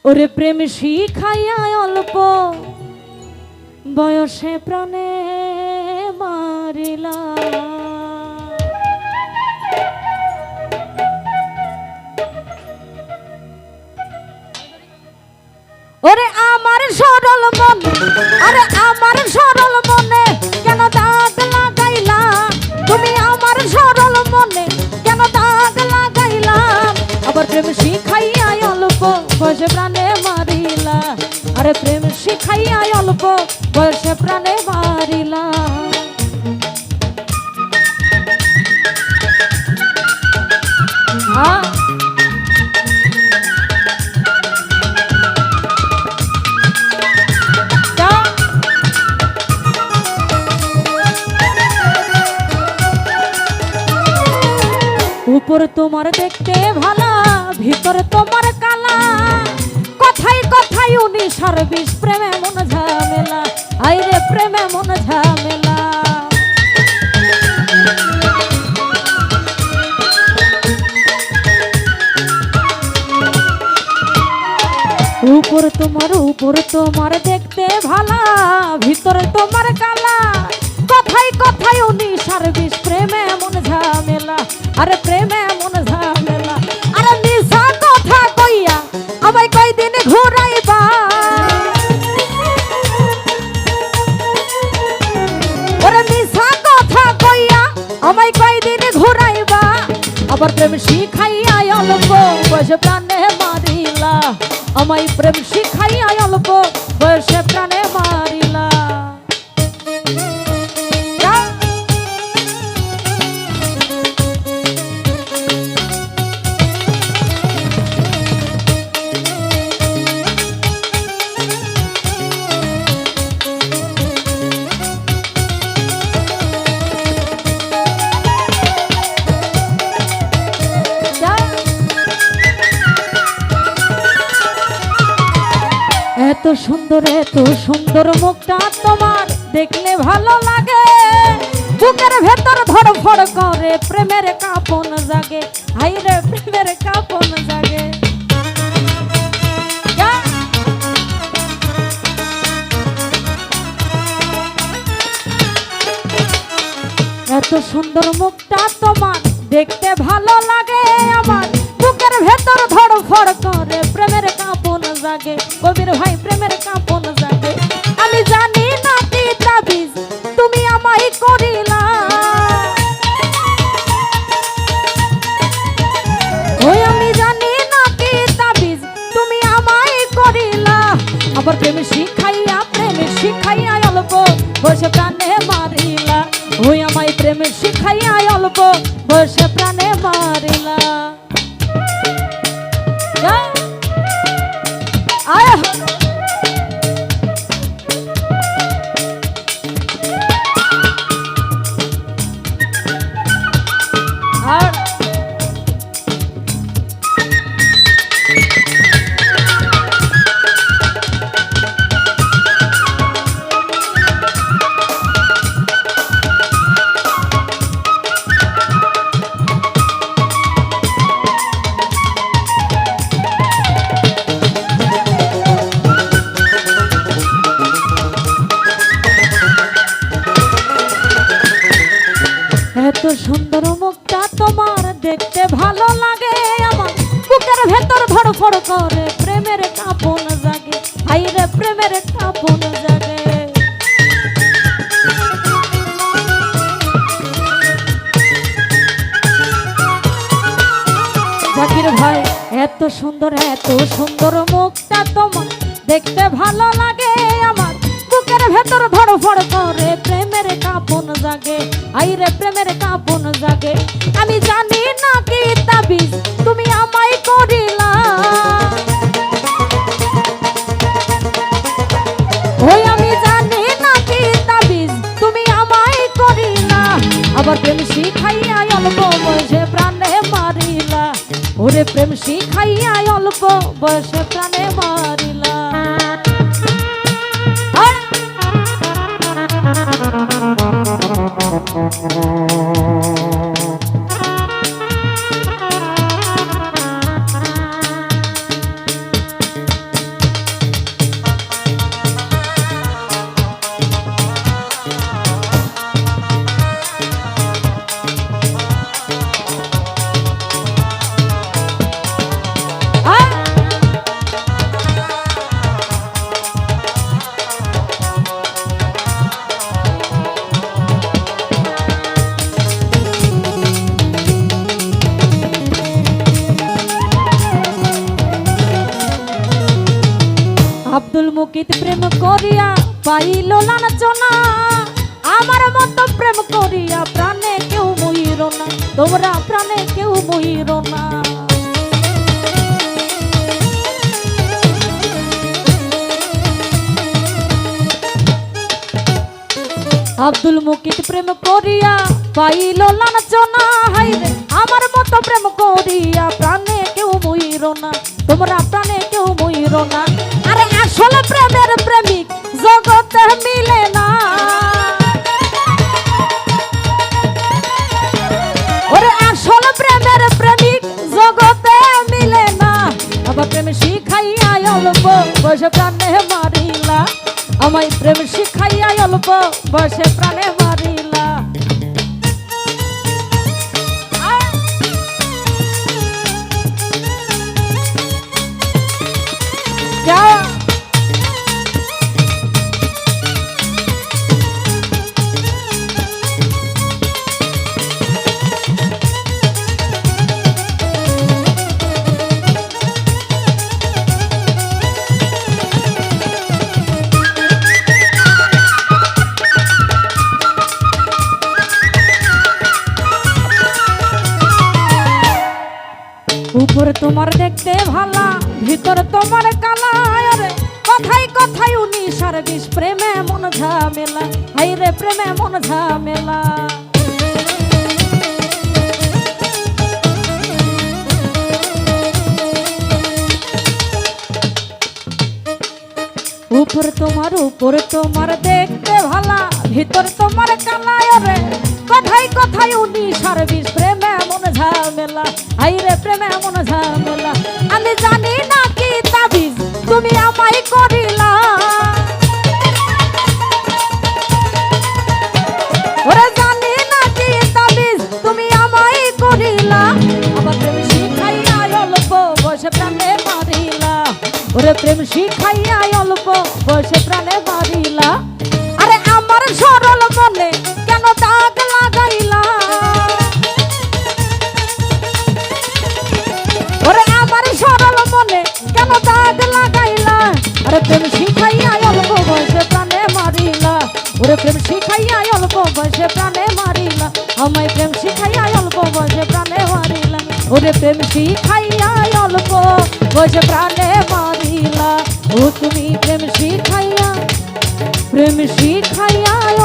ওরে প্রেম শিখাইয়া অল্প বয়সে প্রাণে মারিলা। ওরে আমার সরল মন, আরে আমার সরল মনে কেন দাগ লাগাইলা? তুমি আমার সরল মনে কেন দাগ লাগাইলা? আবার প্রেম শিখাইয়া অল্প বয়সে প্রাণে মারিলা। আরে প্রেম শিখাইয়া অল্প বয়সে প্রাণে মারিলা। উপর তোমার দেখতে ভালা, ভিতর তোমার কালা, কথায় কথায় 19-20 প্রেমে মন ঝামেলা। আইরে প্রেমে মন ঝামেলা। উপর তোমার দেখতে ভালা, ভিতর তোমার কালা, কথায় কথায় 19-20 প্রেমে মন ঝামেলা। আরে প্রেমে মন ঝামেলা। আরে মিছা কথা কইয়া আমায় কয়দিন ঘুরাইবা? ওরে মিছা কথা কইয়া আমায় কয়দিন ঘুরাইবা? আবার প্রেম শিখাইয়া অল্প বয়সে প্রাণে মারিলা। আমায় প্রেম শিখাইয়া অল্প বয়সে প্রাণে মারিলা। এত সুন্দর মুখটা তোমার দেখলে ভালো লাগে। বুকের ভেতর ধড়ফড় করে প্রেমের কাঁপন জাগে। হাইরে প্রেমের কাঁপন জাগে। এত সুন্দর মুখটা তোমার দেখতে ভালো লাগে আমার। বুকের ভেতর ধড়ফড় করে প্রেমের কাঁপন জাগে। কবির ভাই প্রেমের কাঁপন জাগে। আমি জানি না কি তাবিজ তুমি আমায় করিলা। ওই আমি জানি না কি তাবিজ তুমি আমায় করিলা। আবার প্রেম শিখাইয়া অল্প বসে প্রাণে মারিলা। ওই আমায় প্রেম শিখাইয়া অল্প বসে প্রাণে মারিলা। এত সুন্দর মুখটা তোমার দেখতে ভালো লাগে আমার। বুকের ভেতর ধড়ফড় করে প্রেমের কাঁপন জাগে। হাইরে প্রেমের কাঁপন জাগে। জাকির ভাই এত সুন্দর মুখটা তোমার দেখতে ভালো লাগে আমার। বুকের ভেতর ধড়ফড় করে প্রেমের কাঁপন জাগে। আইরে প্রেমের কাঁপন জাগে। আমি জানি না কি তাবিজ তুমি আমায় করিলা। ওই আমি জানি না কি তাবিজ তুমি আমায় করিলা। আবার প্রেম শিখাইয়া অল্প বয়সে প্রাণে মারিলা। ওরে প্রেম শিখাইয়া অল্প বয়সে প্রাণে মারিলা। আব্দুল মুকিত প্রেম করিয়া পাইল লাঞ্ছনা, আমার মতো প্রেম করিয়া প্রাণে কেউ মইর না, তোমরা প্রাণে কেউ মইর না। আব্দুল মুকিত প্রেম করিয়া পাইল লাঞ্ছনা, হাইরে আমার মতো প্রেম করিয়া প্রাণে কেউ মইর না, তোমরা প্রাণে কেউ মইর না। আরে আসল প্রেমের প্রেমিক জগতে মিলে না, ওরে আসল প্রেমের প্রেমিক জগতে মিলে না। আবার প্রেম শিখাইয়া অল্প বয়সে প্রাণে মারিলা, আমায় প্রেম শিখাইয়া অল্প বয়সে প্রাণে মারিলা। উপর তোমার দেখতে ভালা, ভিতর তোমার কালা, আরে কথাই কথাই 19 আর 20 প্রেমে মন ঝামেলা, হাইরে প্রেমে মন ঝামেলা। উপর তোমার দেখতে ভালা, ভিতর তোমার কালা, আরে কথাই কথাই 19 আর 20 প্রেমে মন ঝামেলা, হাইরে প্রেমে মন ঝামেলা। আমি জানি না কি তাবিজ তুমি আমায় করিলা, ওরে জানি না কি তাবিজ তুমি আমায় করিলা। আবার প্রেম শিখাইয়া অল্প বয়সে প্রাণে মারিলা, ওরে প্রেম শিখাইয়া অল্প বয়সে প্রাণে মারিলা। আরে আমার সরল মনে কেন দাগ লাগাইলা, ওরে আমার সরল মনে কেন দাগ লাগাইলা। আরে প্রেম শিখাইয়া অল্প বয়সে প্রাণে মারিলা, ওরে প্রেম শিখাইয়া অল্প বয়সে প্রাণে মারিলা, আমায় প্রেম শিখাইয়া অল্প বয়সে প্রাণে মারিলা, ওরে প্রেম শিখাইয়া অল্প বয়সে প্রাণে মারিলা। ও তুমি প্রেম শিখাইয়া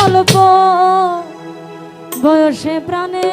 অল্প বয়সে প্রাণে